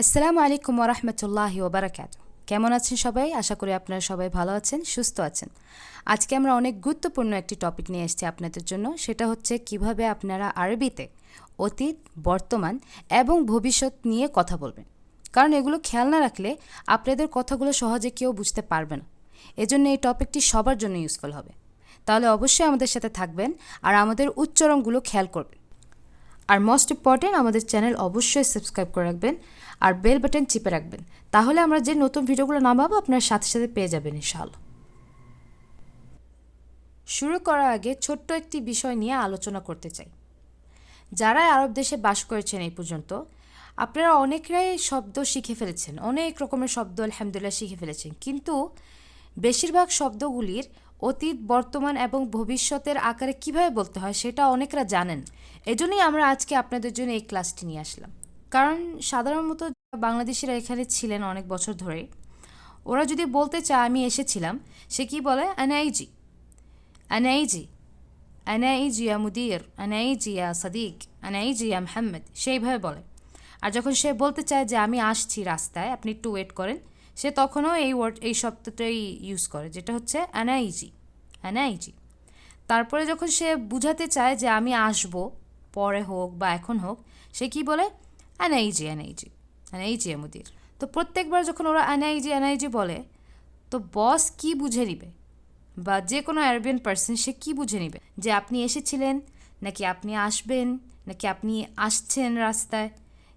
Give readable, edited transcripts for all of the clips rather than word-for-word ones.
আসসালামু আলাইকুম ওরহমতুল্লাহি ওবারাকাতু। কেমন আছেন সবাই? আশা করি আপনারা সবাই ভালো আছেন, সুস্থ আছেন। আজকে আমরা অনেক গুরুত্বপূর্ণ একটি টপিক নিয়ে এসেছি আপনাদের জন্য। সেটা হচ্ছে কিভাবে আপনারা আরবিতে অতীত, বর্তমান এবং ভবিষ্যৎ নিয়ে কথা বলবেন। কারণ এগুলো খেয়াল না রাখলে আপনাদের কথাগুলো সহজে কেউ বুঝতে পারবে না। এজন্য এই টপিকটি সবার জন্য ইউজফুল হবে। তাহলে অবশ্যই আমাদের সাথে থাকবেন আর আমাদের উচ্চারণগুলো খেয়াল করবেন। আর মোস্ট ইম্পর্টেন্ট, আমাদের চ্যানেল অবশ্যই সাবস্ক্রাইব করে রাখবেন আর বেল বাটন চিপে রাখবেন। তাহলে আমরা যে নতুন ভিডিওগুলো নামাবো আপনার সাথে সাথে পেয়ে যাবেন ইনশাআল্লাহ। শুরু করার আগে ছোট্ট একটি বিষয় নিয়ে আলোচনা করতে চাই। যারা আরব দেশে বাস করেছেন এই পর্যন্ত, আপনারা অনেকরাই শব্দ শিখে ফেলেছেন, অনেক রকমের শব্দ আলহামদুলিল্লাহ শিখে ফেলেছেন, কিন্তু বেশিরভাগ শব্দগুলির অতীত, বর্তমান এবং ভবিষ্যতের আকারে কিভাবে বলতে হয় সেটা অনেকরা জানেন। এজন্যই আমরা আজকে আপনাদের জন্য এই ক্লাসটি নিয়ে আসলাম। কারণ সাধারণত বাংলাদেশিরা এখানে ছিলেন অনেক বছর ধরে, ওরা যদি বলতে চায় আমি এসেছিলাম, সে কি বলে? আনাইজি, আনাইজি, আনাইজি ইয়া মুদির, আনাইজি ইয়া সাদিক, আনাইজি ইয়া মোহাম্মদ, সেইভাবে বলে। আর যখন সে বলতে চায় যে আমি আসছি রাস্তায়, আপনি একটু ওয়েট করেন, সে তখনও এই শব্দটাই ইউজ করে, যেটা হচ্ছে আনাইজি, আনাইজি। তারপরে যখন সে বুঝাতে চায় যে আমি আসব, পরে হোক বা এখন হোক, সে কি বলে? আনাইজি, আনাইজি, আনাইজি ইয়া মুদির। তো প্রত্যেকবার যখন ওরা আনাইজি আনাইজি বলে, তো বস কি বুঝে নিবে, বা যে কোনো অ্যারাবিয়ান পার্সন সে কি বুঝে নিবে? যে আপনি এসেছিলেন, নাকি আপনি আসবেন, নাকি আপনি আসছেন রাস্তায়?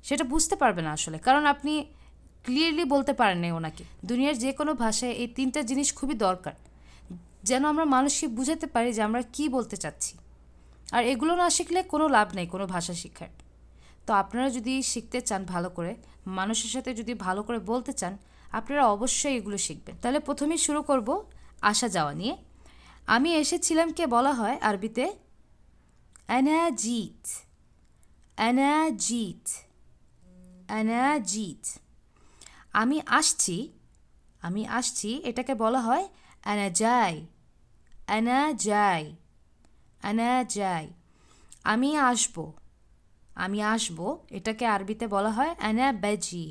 সেটা বুঝতে পারবে না আসলে, কারণ আপনি ক্লিয়ারলি বলতে পারেন না ওনাকে। দুনিয়ার যে কোনো ভাষায় এই তিনটা জিনিস খুবই দরকার, যেন আমরা মানুষকে বুঝাতে পারি যে আমরা কি বলতে চাচ্ছি। আর এগুলো না শিখলে কোনো লাভ নেই কোনো ভাষা শিক্ষার। তো আপনারা যদি শিখতে চান ভালো করে, মানুষের সাথে যদি ভালো করে বলতে চান, আপনারা অবশ্যই এগুলো শিখবেন। তাহলে প্রথমেই শুরু করব আসা যাওয়া নিয়ে। আমি এসেছিলামকে বলা হয় আরবিতে আনা জিত, আনা জিত, আনা জিত। আমি আসছি, আমি আসছি, এটাকে বলা হয় আনা যাই, আনা যাই, আনা যাই। আমি আসবো, আমি আসবো, এটাকে আরবিতে বলা হয় আনা বাজি,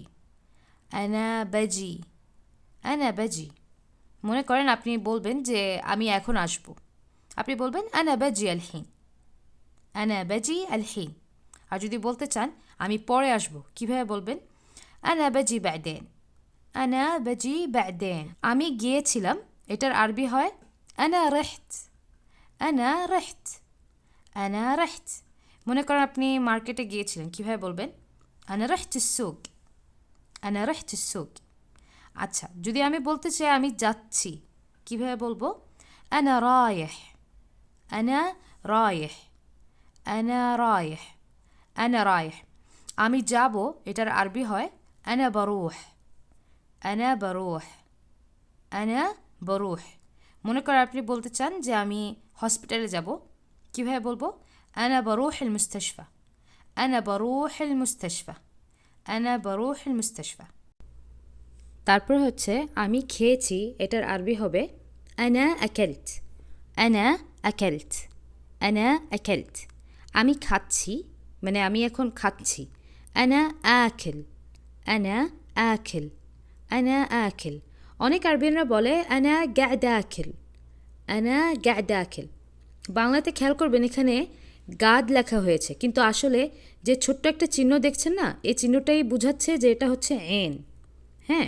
আনা বাজি, আনা বাজি। মনে করেন আপনি বলবেন যে আমি এখন আসবো, আপনি বলবেন আনা বাজি আল হিন, আনা বাজি আল হিন। আর যদি বলতে চান আমি পরে আসবো, কিভাবে বলবেন? আনা বাজি বাদেন, আনা বাজি বাদেন। আমি গিয়েছিলাম, এটার আরবি হয় আনা রেহত, আনা রেহত, আনা রেহত। মনে করেন আপনি মার্কেটে গিয়েছিলেন, কিভাবে বলবেন? আনা রেহত সুক, আনা রেহত সুক। আচ্ছা, যদি আমি বলতে চাই আমি যাচ্ছি, কিভাবে বলবো? আনা রায়েহ, আনা রায়েহ, আনা রায়েহ, আনা রায়েহ। আমি যাব, এটার আরবি হয় আনা বারুহ, আনা বারুহ, আনা বারুহ। মনে করেন আপনি বলতে চান যে আমি হসপিটালে যাব, কিভাবে বলবো? আনা বারুহ আল মুস্তাশফা, আনা বারুহ আল মুস্তাশফা, আনা বারুহ আল মুস্তাশফা। তারপর হচ্ছে আমি খেয়েছি, এটার আরবি হবে আনা আকেলত, আনা আকেলত, আনা আকেলত। আমি খাচ্ছি, মানে আমি এখন খাচ্ছি, আনা আকেল, আনা আকেল, আনা আকেল। অনেক আরবিয়ানরা বলে আনা গাদা আকেল, আনা গাদা আকেল। বাংলাতে খেয়াল করবেন এখানে গাদ লেখা হয়েছে, কিন্তু আসলে যে ছোট্ট একটা চিহ্ন দেখছেন না, এই চিহ্নটাই বোঝাচ্ছে যে এটা হচ্ছে এন। হ্যাঁ,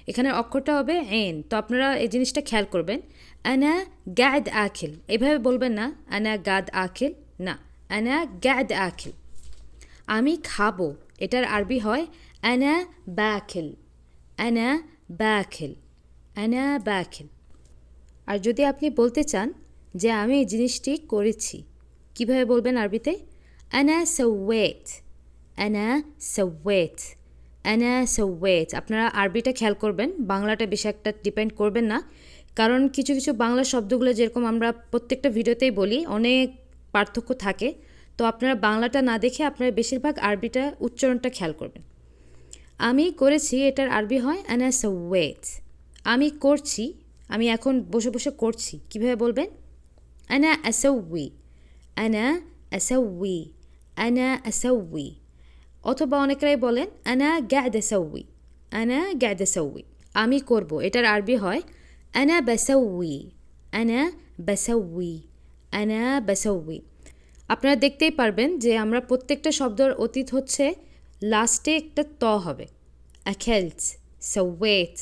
এখানে অক্ষরটা হবে এন। তো আপনারা এই জিনিসটা খেয়াল করবেন। আনা গাদ আখিল, এভাবে বলবেন না আনা গাদ আখিল, না, আনা গাদ আখিল। আমি খাবো, এটার আরবি হয় আনা বাখিল, আনা বাখিল, আনা বাখিল। আর যদি আপনি বলতে চান যে আমি এই জিনিসটি করেছি, কিভাবে বলবেন আরবিতে? আনা সওয়েত, আনা সওয়েত, আনা সওয়েত। আপনারা আরবিটা খেয়াল করবেন, বাংলাটা বেশি একটা ডিপেন্ড করবেন না, কারণ কিছু কিছু বাংলা শব্দগুলো যেরকম আমরা প্রত্যেকটা ভিডিওতেই বলি অনেক পার্থক্য থাকে। তো আপনারা বাংলাটা না দেখে আপনারা বেশিরভাগ আরবিটা উচ্চারণটা খেয়াল করবেন। আমি করেছি, এটার আরবি হয় আনা সওয়েত। আমি করছি, আমি এখন বসে বসে করছি, কিভাবে বলবেন? আনা আসউই, আনা আসউই, আনা আসউই। অথবা অনেকেরাই বলেন আনা গা'দা সাউই, আনা গা'দা সাউই, আমি করব। এটার আরবি হয় আনা বাসাউই, আনা বাসাউই, আনা বাসাউই। আপনারা দেখতেই পারবেন যে আমরা প্রত্যেকটা শব্দের অতীত হচ্ছে লাস্টে একটা ত হবে। আকেলত, সাওয়েত,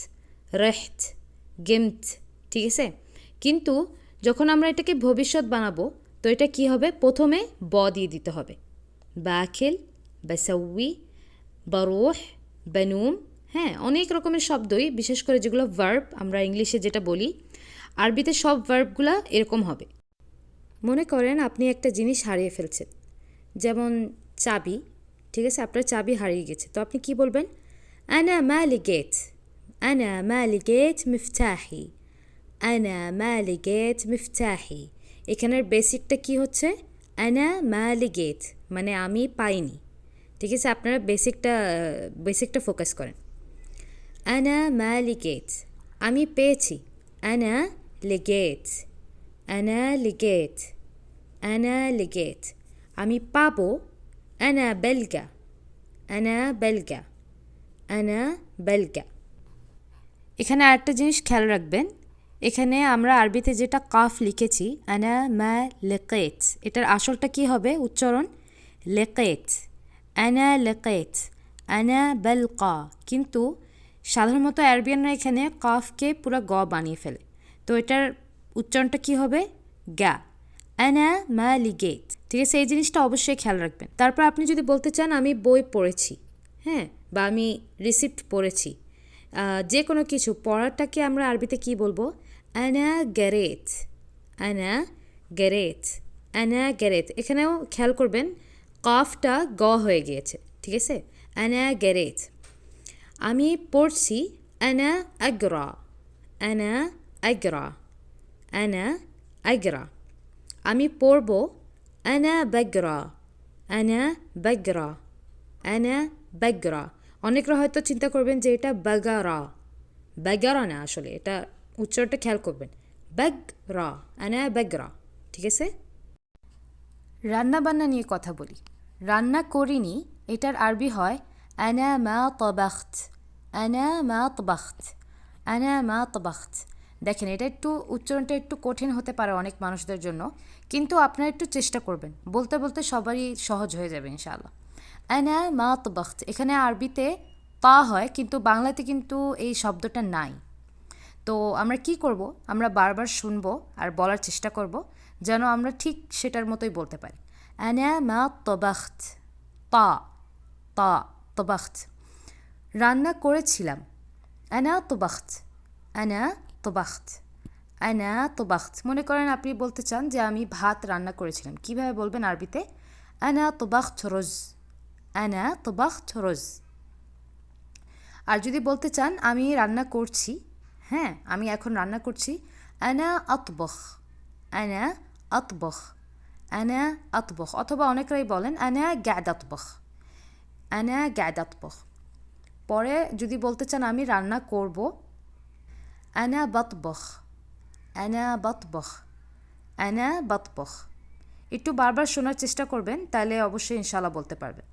রেহত, গেমত, ঠিক আছে? কিন্তু যখন আমরা এটাকে ভবিষ্যৎ বানাবো তো এটা কি হবে? প্রথমে ব দিয়ে দিতে হবে। বাকেল, বাসাউই, বারুহ, বানুম। হ্যাঁ, অনেক রকমের শব্দই, বিশেষ করে যেগুলো ভার্ব আমরা ইংলিশে যেটা বলি, আরবিতে সব ভার্বগুলো এরকম হবে। মনে করেন আপনি একটা জিনিস হারিয়ে ফেলছেন, যেমন চাবি, ঠিক আছে? আপনার চাবি হারিয়ে গেছে, তো আপনি কি বলবেন? আনা মা লিগেত, আনা মা লিগেত মিফতাহি, আনা মা লিগেত মিফতাহি। এখানের বেসিকটা কি হচ্ছে? আনা মা লিগেত, মানে আমি পাইনি, ঠিক আছে? আপনারা বেসিকটা ফোকাস করেন। আনা মা লিগেত, আমি পেয়েছি। আনা লিগেত, আনা লিগেত, আনা লিগেত। আমি পাবো। আনা বেলগা, আনা বেলগা, আনা বেলগা। এখানে আরেকটা জিনিস খেয়াল রাখবেন, এখানে আমরা আরবিতে যেটা কাফ লিখেছি আনা মা লেকেত, এটার আসলটা কি হবে উচ্চারণ? লেকেত, আনা লেকেত, আনা বেলকা। কিন্তু সাধারণত আরবিয়ানরা এখানে কাফকে পুরো গ বানিয়ে ফেলে, তো এটার উচ্চারণটা কি হবে? গা, আনা মা লিগেত, ঠিক আছে? এই জিনিসটা অবশ্যই খেয়াল রাখবেন। তারপর আপনি যদি বলতে চান আমি বই পড়েছি, হ্যাঁ, বা আমি রিসিপ্ট পড়েছি, যে কোনো কিছু পড়াটাকে আমরা আরবিতে কি বলবো? আনা গেরেত, আনা গেরেত, আনা গেরেত। এখানেও খেয়াল করবেন কফটা গ হয়ে গিয়েছে, ঠিক আছে? আনা গেরেত। আমি পড়ছি। আনা আগরা, আনা আগরা, আনা আগরা। আমি পড়ব। আনা বাগরা, আনা বাগরা, আনা বাগরা। অনেকরা হয়তো চিন্তা করবেন যে এটা বাগারা, বাগারা না, আসলে এটা উচ্চারণটা খেয়াল করবেন, বাগরা, আনা বাগরা, ঠিক আছে? রান্না বান্না নিয়ে কথা বলি। রান্না করিনি, এটার আরবি হয় আনা মা তবাখত, আনা মা তবাখত, আনা মা তবাখত। দেখেন এটা একটু উচ্চারণটা একটু কঠিন হতে পারে অনেক মানুষদের জন্য, কিন্তু আপনারা একটু চেষ্টা করবেন, বলতে বলতে সবারই সহজ হয়ে যাবে ইনশাআল্লাহ। আনা মা তবাখত, এখানে আরবিতে তা হয়, কিন্তু বাংলাতে কিন্তু এই শব্দটা নাই। তো আমরা কি করব? আমরা বারবার শুনবো আর বলার চেষ্টা করব যেন আমরা ঠিক সেটার মতোই বলতে পারি। আনা মা তবাখত, তা, তা, তবাখত। রান্না করেছিলাম। আনা তবাখত, আনা তবাখত, আনা তবাখত। মনে করেন আপনি বলতে চান যে আমি ভাত রান্না করেছিলাম, কিভাবে বলবেন আরবিতে? আনা তবাখত রোজ, আনা তবাখত রোজ। আর যদি বলতে চান আমি রান্না করছি, হ্যাঁ, আমি এখন রান্না করছি, আনা আতবখ, আনা আতবখ, আনা আতবখ। অথবা অনেকেরাই বলেন আনা গা'দ আতবখ, আনা গা'দ আতবখ। পরে যদি বলতে চান আমি রান্না করব, আনা বাতবখ, আনা বাতবখ, আনা বাতবখ। একটু বারবার শোনার চেষ্টা করবেন, তাহলে অবশ্যই ইনশাআল্লাহ বলতে পারবেন।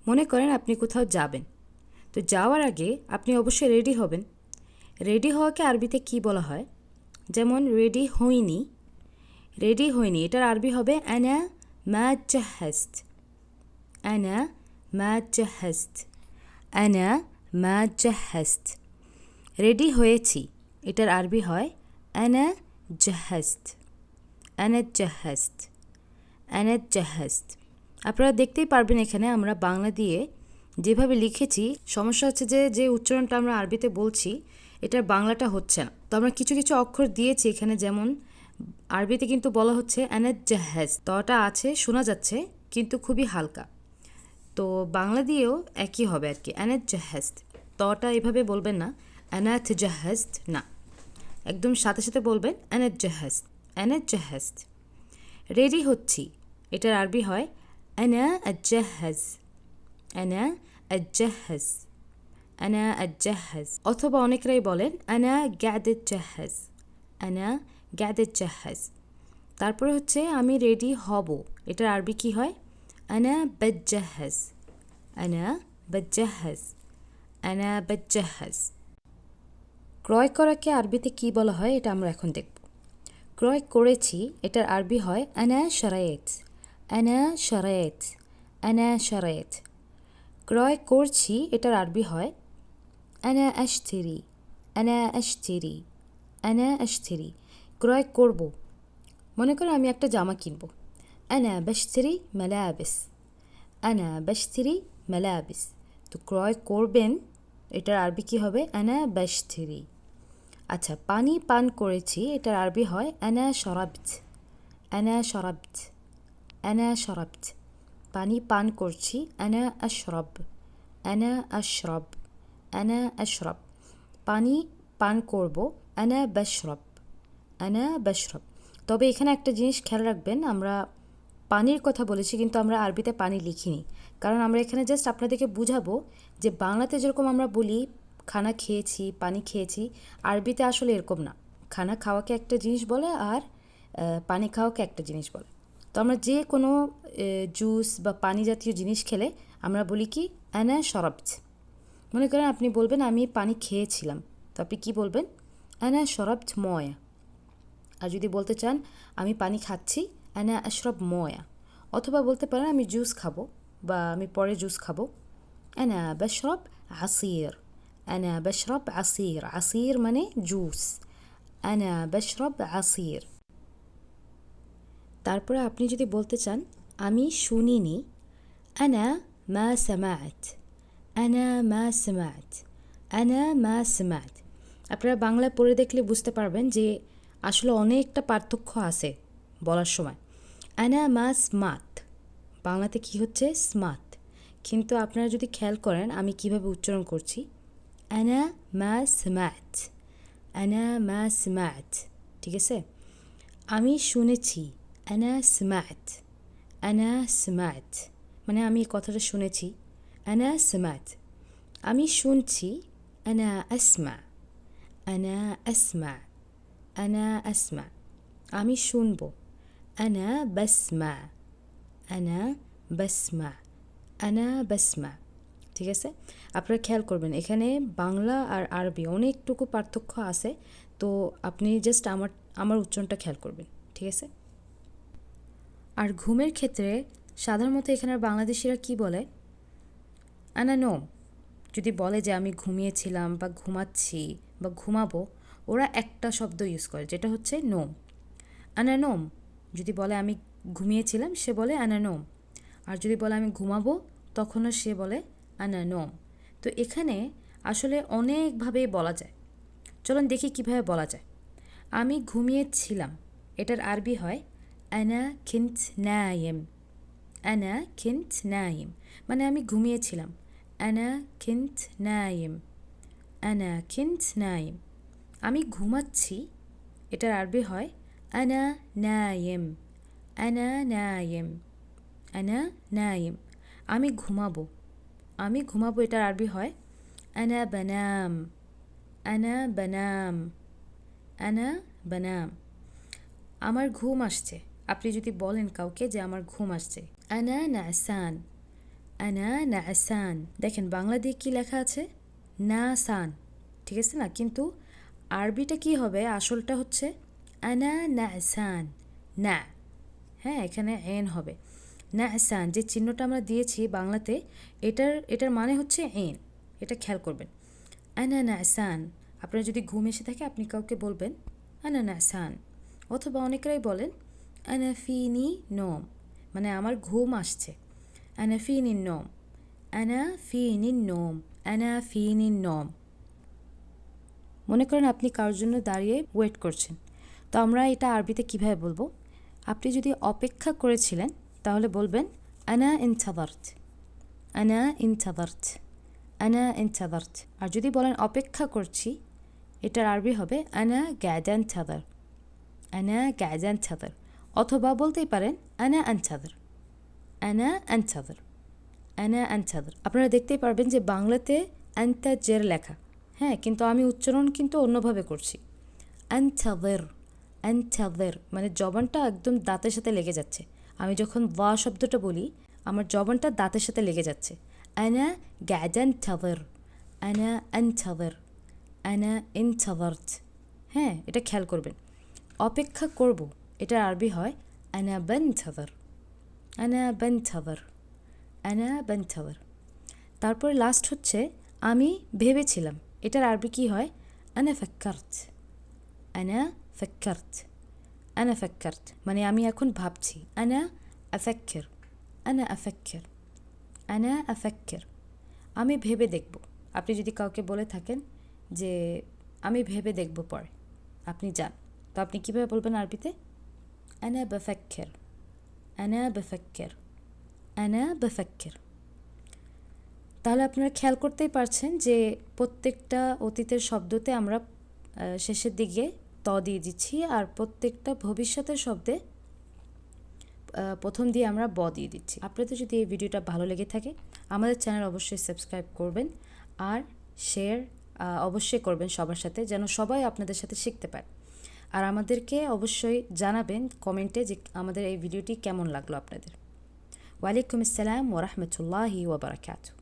মনে করেন আপনি কোথাও যাবেন, তো যাওয়ার আগে আপনি অবশ্যই রেডি হবেন। রেডি হওয়াকে আরবিতে কি বলা হয়? যেমন রেডি হইনি, রেডি হইনি, এটার আরবি হবে আনা মা জাহাজত, আনা মা জাহাজত, আনা মা জাহাজত। রেডি হয়েছি, এটার আরবি হয় আনা জাহাজত, আনা জাহাজত, আনা জাহাজত। আপনারা দেখতেই পারবেন এখানে আমরা বাংলা দিয়ে যেভাবে লিখেছি, সমস্যা হচ্ছে যে উচ্চারণটা আমরা আরবিতে বলছি এটার বাংলাটা হচ্ছে না। তো আমরা কিছু কিছু অক্ষর দিয়েছি এখানে, যেমন আরবিতে কিন্তু বলা হচ্ছে আনাত জাহাজ, তটা আছে, শোনা যাচ্ছে, কিন্তু খুবই হালকা। তো বাংলা দিয়েও একই হবে আর কি, আনাত জাহাজ। তটা এভাবে বলবেন না, আনাত জাহাজ না, একদম সাথে সাথে বলবেন আনাত জাহাজ, আনাত জাহাজ। রেডি হচ্ছি, এটার আরবি হয় আনা আজ্জাহাজ, আনা আজ্জাহাজ, আনা আজ্জাহাজ। অথবা অনেকেরাই বলেন আনা গা'দে জাহাজ, আনা গা'দে জাহাজ। তারপরে হচ্ছে আমি রেডি হব, এটার আরবি কি হয়? আনা বাজ্জাহাজ, আনা বাজ্জাহাজ, আনা বাজ্জাহাজ। ক্রয় করাকে আরবিতে কি বলা হয় এটা আমরা এখন দেখব। ক্রয় করেছি এটার আরবি হয় আনা শারায়েত, আনা শারায়েত, আনা শারায়েত। ক্রয় করছি এটার আরবি হয় আনা আশতেরি, আনা আশতেরি, আনা আশতেরি। ক্রয় করব, মনে করো আমি একটা জামা কিনব, আনা বাশতেরি মালাবিস, আনা বাশতেরি মালাবিস। তো ক্রয় করবেন এটার আরবি কি হবে আনা বাশতেরি। আচ্ছা, পানি পান করেছি এটার আরবি হয় আনা শরাবত, আনা শরাবত, আনা শরাবত। পানি পান করছি আনা আশরব, আনা আশরব, আনা আশরব। পানি পান করব আনা বাশরব, আনা বাশরব। তবে এখানে একটা জিনিস খেয়াল রাখবেন, আমরা পানির কথা বলেছি কিন্তু আমরা আরবিতে পানি লিখিনি, কারণ আমরা এখানে জাস্ট আপনাদেরকে বুঝাবো যে বাংলাতে যেরকম আমরা বলি খানা খেয়েছি, পানি খেয়েছি, আরবিতে আসলে এরকম না। খানা খাওয়াকে একটা জিনিস বলে আর পানি খাওয়াকে একটা জিনিস বলে। তো আমরা যে কোনো জুস বা পানি জাতীয় জিনিস খেলে আমরা বলি কি আনা শরাবত। মনে করেন আপনি বলবেন আমি পানি খেয়েছিলাম, তো আপনি কী বলবেন আনা শরাবত ময়া। আর যদি বলতে চান আমি পানি খাচ্ছি আনা আশরব ময়া। অথবা বলতে পারেন আমি জুস খাবো বা আমি পরে জুস খাবো, আনা বাশরব আসির, আনা বাশরব আসির। আসির মানে জুস, আনা বাশরব আসির। তারপরে আপনি যদি বলতে চান আমি শুনিনি, আনা মা সামাত, আনা মা সামাত, আনা মা সামাত। আপনারা বাংলায় পড়ে দেখলে বুঝতে পারবেন যে আসলে অনেকটা পার্থক্য আছে বলার সময়। আনা মা স্মাত, বাংলাতে কি হচ্ছে স্মাত, কিন্তু আপনারা যদি খেয়াল করেন আমি কিভাবে উচ্চারণ করছি, আনা মা স্মাত, আনা মা স্মাত। ঠিক আছে, আমি শুনেছি আনা স্মাত, আনা স্মাত মানে আমি এই কথাটা শুনেছি, আনা স্মাত। আমি শুনছি আনা আসমা, আনা আসমা, আনা আসমা। আমি শুনবো আনা বাসমা, আনা বাসমা, আনা বাসমা। ঠিক আছে, আপনারা খেয়াল করবেন এখানে বাংলা আর আরবি অনেকটুকু পার্থক্য আছে, তো আপনি জাস্ট আমার উচ্চারণটা খেয়াল করবেন। ঠিক আছে। আর ঘুমের ক্ষেত্রে সাধারণত এখানের বাংলাদেশিরা কি বলে, আনা নোম। যদি বলে যে আমি ঘুমিয়েছিলাম বা ঘুমাচ্ছি বা ঘুমাবো, ওরা একটা শব্দ ইউজ করে যেটা হচ্ছে নোম, আনা নোম। যদি বলে আমি ঘুমিয়েছিলাম সে বলে আনা নোম, আর যদি বলে আমি ঘুমাবো তখনও সে বলে আনা নোম। তো এখানে আসলে অনেকভাবেই বলা যায়, চলুন দেখি কিভাবে বলা যায়। আমি ঘুমিয়েছিলাম এটার আরবি হয় আনা কিন্ত নাইম, আনা কিন্ত নাইম মানে আমি ঘুমিয়েছিলাম, আনা কিন্ত নাইম, আনা কিন্ত নাইম। আমি ঘুমাচ্ছি এটার আরবি হয় আনা নাইম, আনা নাইম, আনা নাইম। আমি ঘুমাবো, আমি ঘুমাবো এটার আরবি হয় আনা বানাম, আনা বানাম, আনা বানাম। আমার ঘুম আসছে, আপনি যদি বলেন কাউকে যে আমার ঘুম আসছে, আনা নাসান, আনা নাসান। দেখেন বাংলা দিয়ে কী লেখা আছে না সান, ঠিক আছে না, কিন্তু আরবিটা কি হবে, আসলটা হচ্ছে আনা নাসান, না, হ্যাঁ এখানে এন হবে, নাসান যে চিহ্নটা আমরা দিয়েছি বাংলাতে এটার মানে হচ্ছে এন, এটা খেয়াল করবেন। আনা নাসান, আপনার যদি ঘুম এসে থাকে আপনি কাউকে বলবেন আনা নাসান। অথবা অনেকেরাই বলেন আনা ফিনি নোম, মানে আমার ঘুম আসছে, আনা ফিনি নোম, আনা ফিনি নোম, আনা ফিনি নোম। মনে করেন আপনি কারোর জন্য দাঁড়িয়ে ওয়েট করছেন, তো আমরা এটা আরবিতে কিভাবে বলবো, আপনি যদি অপেক্ষা করেছিলেন তাহলে বলবেন আনা ইনতাযারত, আনা ইনতাযারত, আনা ইনতাযারত। আর যদি বলেন অপেক্ষা করছি এটার আরবি হবে আনা গা'দা আনতাযির, আনা গা'দা আনতাযির। অথবা বলতেই পারেন আনা আনতাযির, আনা আনতাযির, আনা আনতাযির। আপনারা দেখতেই পারবেন যে বাংলাতে আনতা জের লেখা, হ্যাঁ, কিন্তু আমি উচ্চারণ কিন্তু অন্যভাবে করছি, আনতাযির, আনতাযির মানে জবানটা একদম দাঁতের সাথে লেগে যাচ্ছে। আমি যখন ওয়া শব্দটা বলি আমার জবানটা দাঁতের সাথে লেগে যাচ্ছে। আনা গাদান থাদর, আনা আনথাদর, আনা ইনথাদরত। হ্যাঁ, এটা খেয়াল করবেন। অপেক্ষা করব, এটার আরবি হয় আনা বানথাদর, আনা বানথাদর, আনা বানথাদর। তারপরে লাস্ট হচ্ছে আমি ভেবেছিলাম, এটার আরবি কী হয়? আনা ফাক্কারত, আনা ফাক্কারত, আনা ফাক্কারত, মানে আমি এখন ভাবছি। আনা আফাক্কির, আনা আফাক্কির, আনা আফাক্কির। আমি ভেবে দেখব। আপনি যদি কাউকে বলে থাকেন যে আমি ভেবে দেখব পরে, আপনি যান, তো আপনি কীভাবে বলবেন আরবিতে? আনা বাফাক্কির, আনা বাফাক্কির, আনা বাফাক্কির। তাহলে আপনারা খেয়াল করতেই পারছেন যে প্রত্যেকটা অতীতের শব্দতে আমরা শেষের দিকে ত দিয়ে দিচ্ছি, আর প্রত্যেকটা ভবিষ্যতের শব্দে প্রথম দিয়ে আমরা ব দিয়ে দিচ্ছি। আপনাদের যদি এই ভিডিওটা ভালো লেগে থাকে আমাদের চ্যানেল অবশ্যই সাবস্ক্রাইব করবেন, আর শেয়ার অবশ্যই করবেন সবার সাথে, যেন সবাই আপনাদের সাথে শিখতে পারে। আর আমাদেরকে অবশ্যই জানাবেন কমেন্টে যে আমাদের এই ভিডিওটি কেমন লাগলো আপনাদের। ওয়ালাইকুম আসসালাম ওয়া রাহমাতুল্লাহি ওয়া বারাকাতুহু।